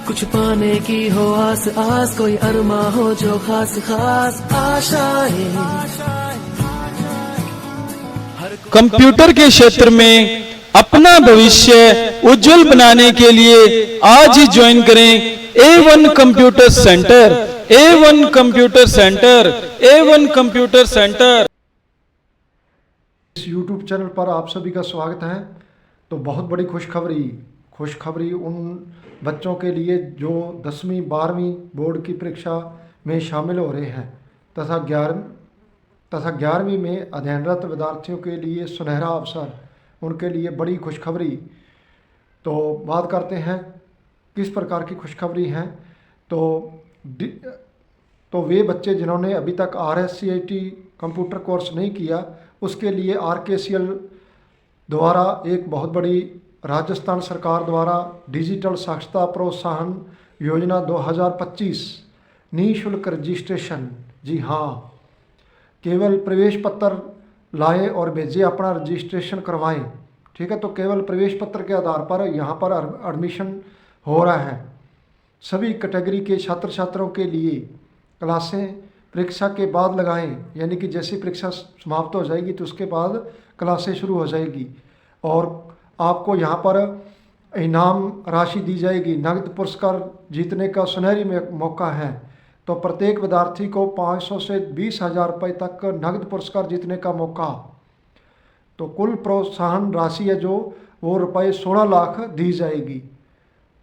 कुछ पाने की हो आस आस, कोई अरमा हो जो खास खास आशाएं। कंप्यूटर के क्षेत्र में अपना भविष्य उज्जवल बनाने के लिए आज ही ज्वाइन करें A1 computer centre, A1 computer centre, A1 computer centre. इस YouTube चैनल पर आप सभी का स्वागत है। तो बहुत बड़ी खुशखबरी उन बच्चों के लिए जो 10वीं 12वीं बोर्ड की परीक्षा में शामिल हो रहे हैं तथा 11वीं में अध्ययनरत विद्यार्थियों के लिए सुनहरा अवसर, उनके लिए बड़ी खुशखबरी। तो बात करते हैं किस प्रकार की खुशखबरी है। तो वे बच्चे जिन्होंने अभी तक RSCIT कंप्यूटर कोर्स नहीं किया, उसके लिए RKCL द्वारा एक बहुत बड़ी राजस्थान सरकार द्वारा डिजिटल साक्षरता प्रोत्साहन योजना 2025 निःशुल्क रजिस्ट्रेशन। जी हाँ, केवल प्रवेश पत्र लाएं और भेजें, अपना रजिस्ट्रेशन करवाएं। ठीक है, तो केवल प्रवेश पत्र के आधार पर यहाँ पर एडमिशन हो रहा है। सभी कैटेगरी के छात्र छात्राओं के लिए क्लासें परीक्षा के बाद लगाएं, यानी कि जैसी परीक्षा समाप्त हो जाएगी तो उसके बाद क्लासें शुरू हो जाएगी और आपको यहाँ पर इनाम राशि दी जाएगी। नगद पुरस्कार जीतने का सुनहरी मौका है। तो प्रत्येक विद्यार्थी को 500 से 20,000 रुपये तक नगद पुरस्कार जीतने का मौका। तो कुल प्रोत्साहन राशि है जो वो रुपये 16 लाख दी जाएगी।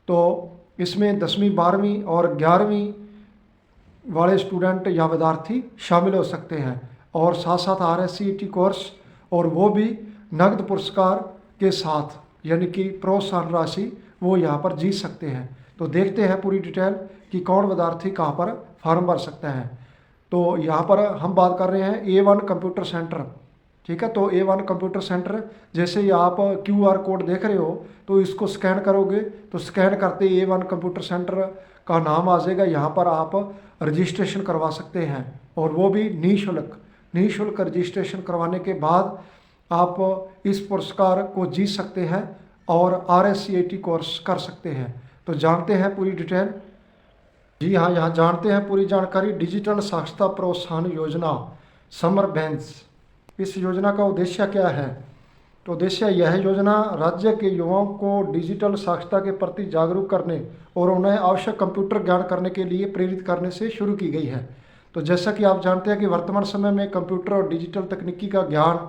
तो इसमें 10वीं 12वीं और 11वीं वाले स्टूडेंट या विद्यार्थी शामिल हो सकते हैं और साथ साथ RSCT कोर्स, और वो भी नगद पुरस्कार के साथ, यानी कि प्रोत्साहन राशि वो यहाँ पर जीत सकते हैं। तो देखते हैं पूरी डिटेल कि कौन विद्यार्थी कहाँ पर फॉर्म भर सकता है। तो यहाँ पर हम बात कर रहे हैं A1 कंप्यूटर सेंटर। ठीक है, तो A1 कंप्यूटर सेंटर, जैसे ही आप QR कोड देख रहे हो तो इसको स्कैन करोगे तो स्कैन करते ही A1 कंप्यूटर सेंटर का नाम आ जाएगा। यहाँ पर आप रजिस्ट्रेशन करवा सकते हैं और वो भी निःशुल्क रजिस्ट्रेशन करवाने के बाद आप इस पुरस्कार को जीत सकते हैं और RSCIT कोर्स कर सकते हैं। तो जानते हैं पूरी डिटेल। जी हाँ, यहाँ जानते हैं पूरी जानकारी। डिजिटल साक्षरता प्रोत्साहन योजना समर बेंच, इस योजना का उद्देश्य क्या है? तो उद्देश्य यह योजना राज्य के युवाओं को डिजिटल साक्षरता के प्रति जागरूक करने और उन्हें आवश्यक कंप्यूटर ज्ञान करने के लिए प्रेरित करने से शुरू की गई है। तो जैसा कि आप जानते हैं कि वर्तमान समय में कंप्यूटर और डिजिटल तकनीकी का ज्ञान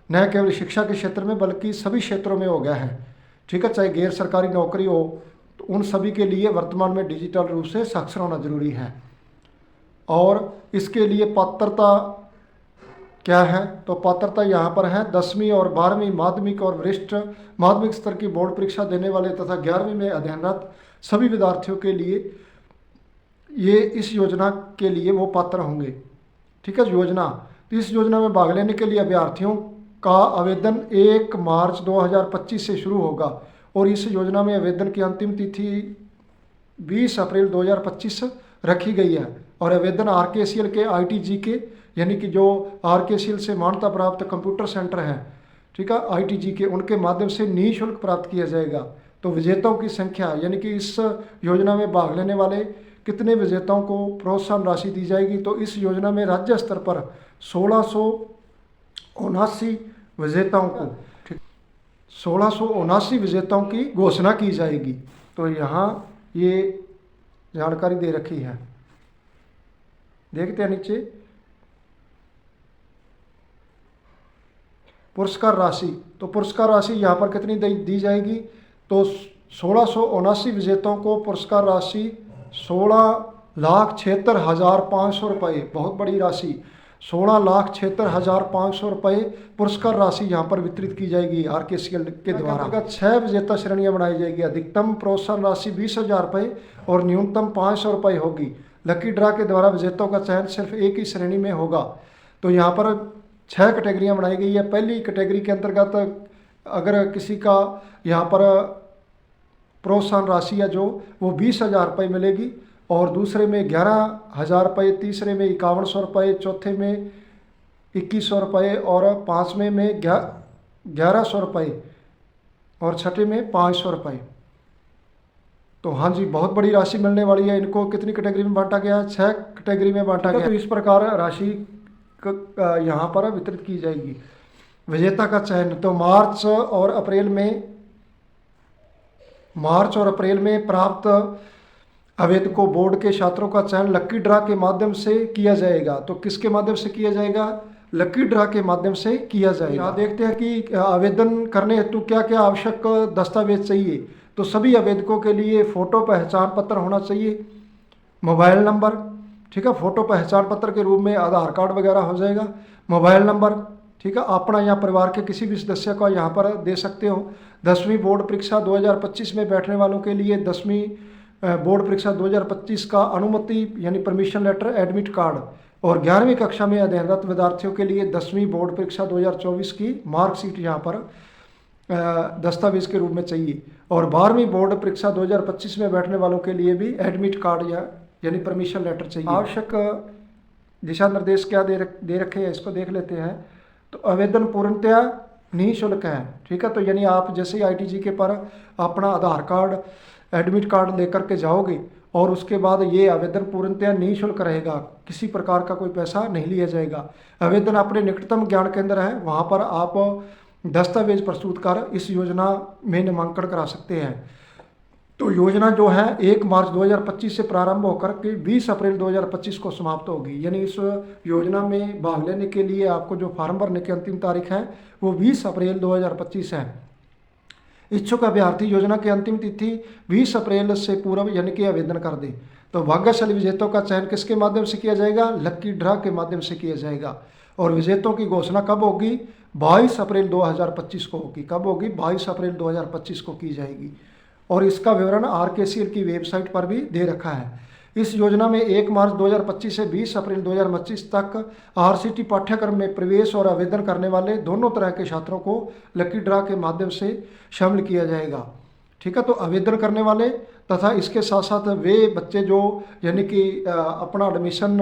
न केवल शिक्षा के क्षेत्र में बल्कि सभी क्षेत्रों में हो गया है। ठीक है, चाहे गैर सरकारी नौकरी हो, तो उन सभी के लिए वर्तमान में डिजिटल रूप से साक्षर होना जरूरी है। और इसके लिए पात्रता क्या है? तो पात्रता यहाँ पर है 10वीं और 12वीं माध्यमिक और वरिष्ठ माध्यमिक स्तर की बोर्ड परीक्षा देने वाले तथा 11वीं में अध्ययनरत सभी विद्यार्थियों के लिए ये इस योजना के लिए वो पात्र होंगे। ठीक है, योजना, तो इस योजना में भाग लेने के लिए अभ्यर्थियों का आवेदन 1 मार्च 2025 से शुरू होगा और इस योजना में आवेदन की अंतिम तिथि 20 अप्रैल 2025 रखी गई है। और आवेदन RKCL के ITG के, यानी कि जो RKCL से मान्यता प्राप्त कंप्यूटर सेंटर हैं, ठीक है, ITG के, उनके माध्यम से निःशुल्क प्राप्त किया जाएगा। तो विजेताओं की संख्या, यानी कि इस योजना में भाग लेने वाले कितने विजेताओं को प्रोत्साहन राशि दी जाएगी? तो इस योजना में राज्य स्तर पर 1679 विजेताओं को 1679 विजेताओं की घोषणा की जाएगी। तो यहाँ ये जानकारी दे रखी है। देखते हैं नीचे पुरस्कार राशि। तो पुरस्कार राशि यहाँ पर कितनी दी जाएगी? तो 1679 विजेताओं को पुरस्कार राशि 16,76,500 रुपये, बहुत बड़ी राशि, 16,76,500 रुपये पुरस्कार राशि यहाँ पर वितरित की जाएगी RKCL के द्वारा। 6 विजेता श्रेणियाँ बनाई जाएगी। अधिकतम प्रोत्साहन राशि 20,000 रुपये और न्यूनतम 500 रुपये होगी। लकी ड्रा के द्वारा विजेताओं का चयन सिर्फ एक ही श्रेणी में होगा। तो यहाँ पर 6 कैटेगरियाँ बनाई गई है। पहली कैटेगरी के अंतर्गत अगर किसी का यहाँ पर प्रोत्साहन राशि है जो वो 20,000 रुपये मिलेगी और दूसरे में 11,000 रुपये, तीसरे में 5100 रुपये, चौथे में 2100 रुपये और पाँचवें में 1100 रुपये और छठे में 500 रुपये। तो हाँ जी, बहुत बड़ी राशि मिलने वाली है। इनको कितनी कैटेगरी में बांटा गया है? 6 कैटेगरी में बांटा गया। तो इस प्रकार राशि यहाँ पर वितरित की जाएगी। विजेता का चयन तो मार्च और अप्रैल में प्राप्त आवेदकों बोर्ड के छात्रों का चयन लकी ड्रा के माध्यम से किया जाएगा। तो किसके माध्यम से किया जाएगा? लकी ड्रा के माध्यम से किया जाएगा। यहाँ देखते हैं कि आवेदन करने हेतु क्या क्या आवश्यक दस्तावेज चाहिए। तो सभी आवेदकों के लिए फ़ोटो पहचान पत्र होना चाहिए, मोबाइल नंबर, ठीक है, फ़ोटो पहचान पत्र के रूप में आधार कार्ड वगैरह हो जाएगा, मोबाइल नंबर, ठीक है, अपना या परिवार के किसी भी सदस्य को यहाँ पर दे सकते हो। 10वीं बोर्ड परीक्षा 2025 में बैठने वालों के लिए 10वीं बोर्ड परीक्षा 2025 का अनुमति यानी परमिशन लेटर, एडमिट कार्ड, और 11वीं कक्षा में अध्ययनरत विद्यार्थियों के लिए 10वीं बोर्ड परीक्षा 2024 की मार्कशीट यहाँ पर दस्तावेज के रूप में चाहिए। और 12वीं बोर्ड परीक्षा 2025 में बैठने वालों के लिए भी एडमिट कार्ड यानी परमिशन लेटर चाहिए। आवश्यक दिशा निर्देश क्या दे रखे हैं, इसको देख लेते हैं। तो आवेदन पूर्णतया निःशुल्क है, ठीक है। तो यानी आप जैसे ही ITG के पर अपना आधार कार्ड, एडमिट कार्ड लेकर के जाओगे और उसके बाद ये आवेदन पूर्णतया निःशुल्क रहेगा, किसी प्रकार का कोई पैसा नहीं लिया जाएगा। आवेदन अपने निकटतम ज्ञान केंद्र है, वहाँ पर आप दस्तावेज प्रस्तुत कर इस योजना में नामांकन करा सकते हैं। तो योजना जो है 1 मार्च 2025 से प्रारंभ होकर के 20 अप्रैल 2025 को समाप्त होगी। यानी इस योजना में भाग लेने के लिए आपको जो फॉर्म भरने की अंतिम तारीख है वो 20 अप्रैल 2025 है। इच्छुक अभ्यर्थी योजना की अंतिम तिथि 20 अप्रैल से पूर्व यानी कि आवेदन कर दे। तो भाग्यशाली विजेताओं का चयन किसके माध्यम से किया जाएगा? लकी ड्रा के माध्यम से किया जाएगा। और विजेताओं की घोषणा कब होगी? 22 अप्रैल 2025 को होगी। कब होगी? 22 अप्रैल 2025 को की जाएगी। और इसका विवरण RKCL की वेबसाइट पर भी दे रखा है। इस योजना में 1 मार्च 2025 से 20 अप्रैल 2025 तक RCT पाठ्यक्रम में प्रवेश और आवेदन करने वाले दोनों तरह के छात्रों को लकी ड्रा के माध्यम से शामिल किया जाएगा, ठीक है। तो आवेदन करने वाले तथा इसके साथ साथ वे बच्चे जो यानी कि अपना एडमिशन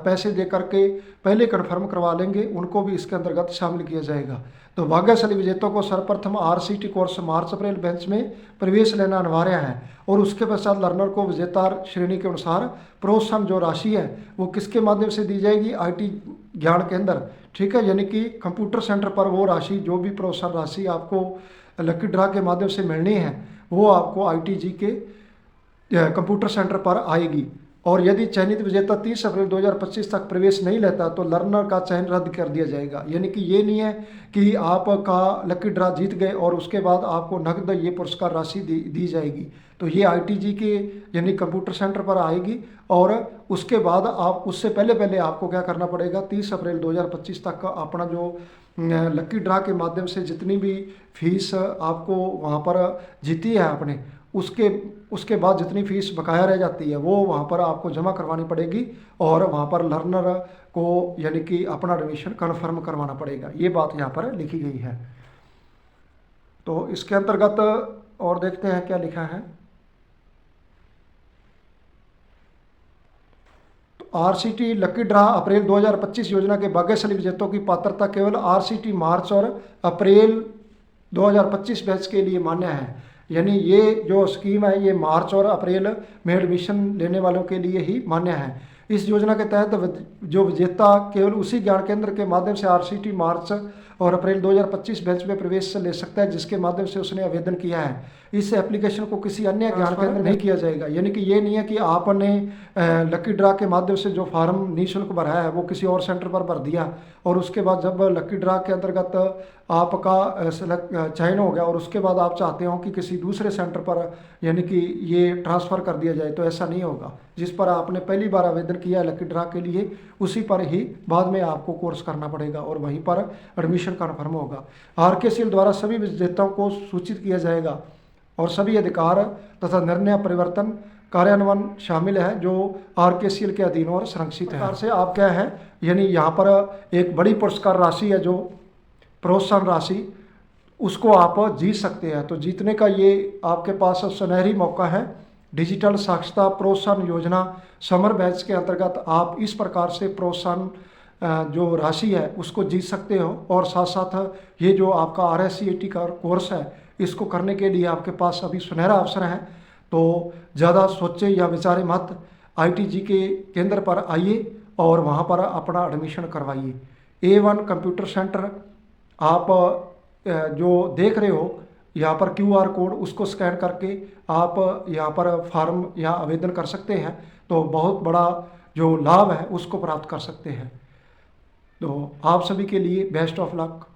पैसे दे करके पहले कन्फर्म करवा लेंगे, उनको भी इसके अंतर्गत शामिल किया जाएगा। तो भाग्यशाली विजेताओं को सर्वप्रथम RCT कोर्स मार्च अप्रैल बैच में प्रवेश लेना अनिवार्य है। और उसके पश्चात लर्नर को विजेता श्रेणी के अनुसार प्रोत्साहन जो राशि है वो किसके माध्यम से दी जाएगी? IT ज्ञान केंद्र, ठीक है, यानी कि कंप्यूटर सेंटर पर वो राशि, जो भी प्रोत्साहन राशि आपको लकी ड्रा के माध्यम से मिलनी है वो आपको ITG के कंप्यूटर सेंटर पर आएगी। और यदि चयनित विजेता 30 अप्रैल 2025 तक प्रवेश नहीं लेता तो लर्नर का चयन रद्द कर दिया जाएगा। यानी कि ये नहीं है कि आपका लकी ड्रा जीत गए और उसके बाद आपको नकद ये पुरस्कार राशि दी जाएगी। तो ये ITG के यानी कंप्यूटर सेंटर पर आएगी और उसके बाद आप उससे पहले आपको क्या करना पड़ेगा? 30 अप्रैल 2025 तक का अपना जो लकी ड्रा के माध्यम से जितनी भी फीस आपको वहाँ पर जीती है आपने, उसके बाद जितनी फीस बकाया रह जाती है वो वहाँ पर आपको जमा करवानी पड़ेगी और वहाँ पर लर्नर को यानी कि अपना एडमिशन कन्फर्म करवाना पड़ेगा। ये बात यहाँ पर लिखी गई है। तो इसके अंतर्गत और देखते हैं क्या लिखा है। तो RCT लकी ड्रा अप्रैल 2025 योजना के भाग्यशाली विजेताओं की पात्रता केवल RCT मार्च और अप्रैल 2025 बैच के लिए मान्य है। यानी ये जो स्कीम है ये मार्च और अप्रैल में एडमिशन लेने वालों के लिए ही मान्य है। इस योजना के तहत जो विजेता केवल उसी ज्ञान केंद्र के माध्यम से RCT मार्च और अप्रैल 2025 बैच में प्रवेश ले सकता है जिसके माध्यम से उसने आवेदन किया है। इस एप्लीकेशन को किसी अन्य ज्ञान केंद्र नहीं किया जाएगा। यानी कि ये नहीं है कि आपने लकी ड्रा के माध्यम से जो फार्म निःशुल्क भरा है वो किसी और सेंटर पर भर दिया और उसके बाद जब लकी ड्रा के अंतर्गत आपका चयन हो गया और उसके बाद आप चाहते हो कि किसी दूसरे सेंटर पर यानी कि ये ट्रांसफ़र कर दिया जाए, तो ऐसा नहीं होगा। जिस पर आपने पहली बार आवेदन किया है लकी ड्रा के लिए उसी पर ही बाद में आपको कोर्स करना पड़ेगा और वहीं पर एडमिशन कन्फर्म होगा। RKCL द्वारा सभी विजेताओं को सूचित किया जाएगा और सभी अधिकार तथा निर्णय परिवर्तन कार्यान्वयन शामिल है जो RKCL के अधीन और संरक्षित है। से आप क्या है यानी यहाँ पर एक बड़ी पुरस्कार राशि है जो प्रोत्साहन राशि, उसको आप जीत सकते हैं। तो जीतने का ये आपके पास सुनहरी मौका है। डिजिटल साक्षरता प्रोत्साहन योजना समर बैच के अंतर्गत आप इस प्रकार से प्रोत्साहन जो राशि है उसको जीत सकते हो और साथ साथ ये जो आपका RSCET का कोर्स है इसको करने के लिए आपके पास अभी सुनहरा अवसर है। तो ज़्यादा सोचे या विचारे मत, ITG के केंद्र पर आइए और वहाँ पर अपना एडमिशन करवाइए। A1 कंप्यूटर सेंटर आप जो देख रहे हो यहाँ पर QR कोड, उसको स्कैन करके आप यहाँ पर फॉर्म या आवेदन कर सकते हैं। तो बहुत बड़ा जो लाभ है उसको प्राप्त कर सकते हैं। तो आप सभी के लिए बेस्ट ऑफ लक।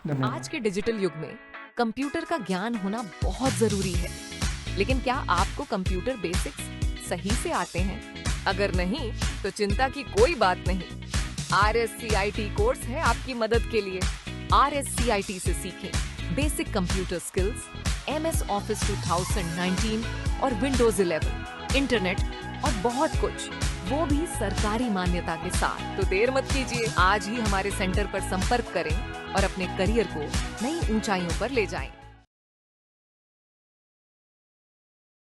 धन्यवाद। आज के डिजिटल युग में कंप्यूटर का ज्ञान होना बहुत जरूरी है, लेकिन क्या आपको कंप्यूटर बेसिक्स सही से आते हैं? अगर नहीं तो चिंता की कोई बात नहीं। RSCIT कोर्स है आपकी मदद के लिए। RSCIT से सीखें basic computer skills, MS Office 2019 और Windows 11, इंटरनेट और बहुत कुछ, वो भी सरकारी मान्यता के साथ। तो देर मत कीजिए, आज ही हमारे सेंटर पर संपर्क करें और अपने करियर को नई ऊंचाइयों पर ले जाएं।